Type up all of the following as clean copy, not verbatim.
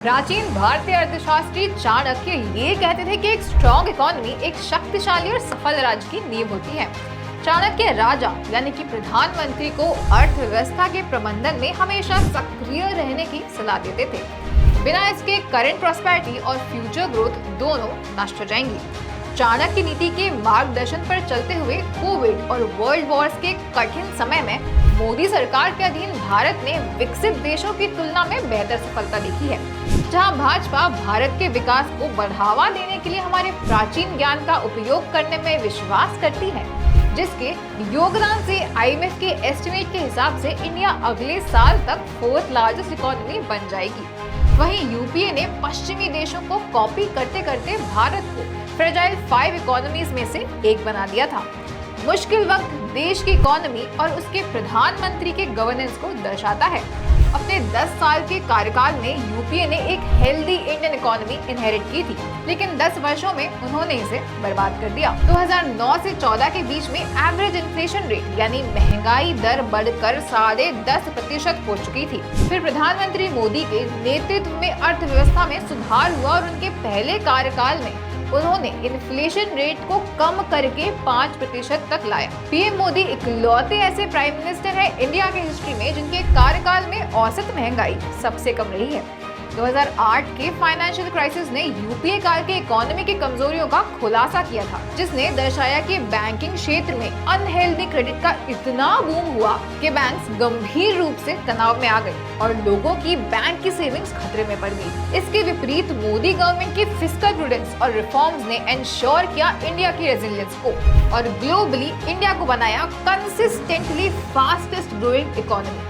प्राचीन भारतीय अर्थशास्त्री चाणक्य ये कहते थे कि एक स्ट्रॉन्ग इकोनॉमी एक शक्तिशाली और सफल राज्य की नींव होती है। चाणक्य राजा यानी कि प्रधानमंत्री को अर्थव्यवस्था के प्रबंधन में हमेशा सक्रिय रहने की सलाह देते थे। बिना इसके करंट प्रॉस्पेरिटी और फ्यूचर ग्रोथ दोनों नष्ट हो जाएंगी। चाणक्य नीति के मार्गदर्शन पर चलते हुए कोविड और वर्ल्ड वॉर्स के कठिन समय में मोदी सरकार के अधीन भारत ने विकसित देशों की तुलना में बेहतर सफलता दिखी है। जहां भाजपा भारत के विकास को बढ़ावा देने के लिए हमारे प्राचीन ज्ञान का उपयोग करने में विश्वास करती है, जिसके योगदान से IMF के एस्टिमेट के हिसाब से इंडिया अगले साल तक 4th लार्जेस्ट इकोनॉमी बन जाएगी। वहीं यूपीए ने पश्चिमी देशों को कॉपी करते करते भारत को फ्रेजाइल 5 इकोनॉमीज में से एक बना दिया था। मुश्किल वक्त देश की इकोनॉमी और उसके प्रधानमंत्री के गवर्नेंस को दर्शाता है। अपने 10 साल के कार्यकाल में यूपीए ने एक हेल्दी इंडियन इकोनॉमी इनहेरिट की थी, लेकिन 10 वर्षों में उन्होंने इसे बर्बाद कर दिया। 2009 से 14 के बीच में एवरेज इन्फ्लेशन रेट यानी महंगाई दर बढ़कर 10.5% हो चुकी थी। फिर प्रधानमंत्री मोदी के नेतृत्व में अर्थव्यवस्था में सुधार हुआ और उनके पहले कार्यकाल में उन्होंने इन्फ्लेशन रेट को कम करके 5% तक लाया। पीएम मोदी इकलौते ऐसे प्राइम मिनिस्टर हैं इंडिया के हिस्ट्री में जिनके कार्यकाल में औसत महंगाई सबसे कम रही है। 2008 के फाइनेंशियल क्राइसिस ने यूपीए काल के इकोनॉमी की कमजोरियों का खुलासा किया था, जिसने दर्शाया कि बैंकिंग क्षेत्र में अनहेल्दी क्रेडिट का इतना बूम हुआ कि बैंक्स गंभीर रूप से तनाव में आ गए और लोगों की बैंक की सेविंग्स खतरे में पड़ गई। इसके विपरीत मोदी गवर्नमेंट की फिस्कल प्रूडेंस और रिफॉर्म्स ने एंश्योर किया इंडिया की रेजिलियंस को और ग्लोबली इंडिया को बनाया कंसिस्टेंटली फास्टेस्ट ग्रोइंग इकोनॉमी।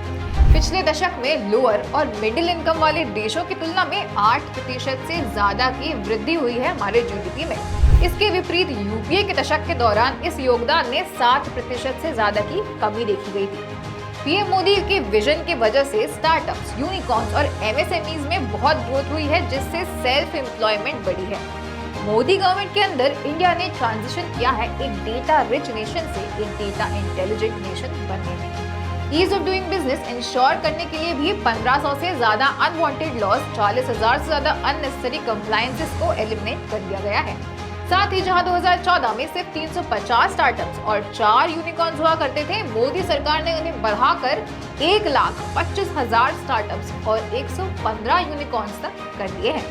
पिछले दशक में लोअर और मिडिल इनकम वाले देशों की तुलना में 8% से ज्यादा की वृद्धि हुई है हमारे जीडीपी में। इसके विपरीत यूपीए के दशक के दौरान इस योगदान में 7% से ज्यादा की कमी देखी गई थी। पीएम मोदी के विजन की वजह से स्टार्टअप्स, यूनिकॉर्न्स और MSMEs में बहुत ग्रोथ हुई है, जिससे सेल्फ एम्प्लॉयमेंट बढ़ी है। मोदी गवर्नमेंट के अंदर इंडिया ने ट्रांजिशन किया है एक डेटा रिच नेशन से एक डेटा इंटेलिजेंट नेशन बनने में। Ease of doing business ensure करने के लिए भी 1500 से ज्यादा अनवांटेड लॉज, 40,000 से ज्यादा अननेसेसरी कंप्लायंसेस को एलिमिनेट कर दिया गया है। साथ ही जहां 2014 में सिर्फ 350 स्टार्टअप्स और 4 यूनिकॉर्न्स हुआ करते थे, मोदी सरकार ने उन्हें बढ़ाकर 1,25,000 स्टार्टअप्स और 115 यूनिकॉर्न्स तक कर दिए हैं।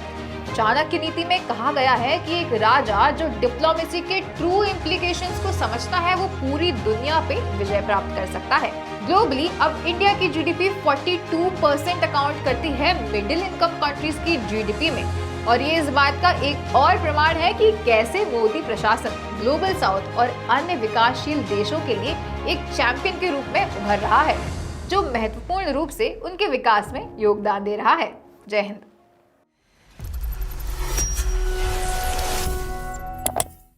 चाणक्य नीति में कहा गया है कि एक राजा जो डिप्लोमेसी के ट्रू इम्प्लीकेशंस को समझता है वो पूरी दुनिया पे विजय प्राप्त कर सकता है। ग्लोबली अब इंडिया की जीडीपी 42% अकाउंट करती है मिडिल इनकम कंट्रीज की जीडीपी में, और ये इस बात का एक और प्रमाण है कि कैसे मोदी प्रशासन ग्लोबल साउथ और अन्य विकासशील देशों के लिए एक चैंपियन के रूप में उभर रहा है, जो महत्वपूर्ण रूप से उनके विकास में योगदान दे रहा है। जय हिंद।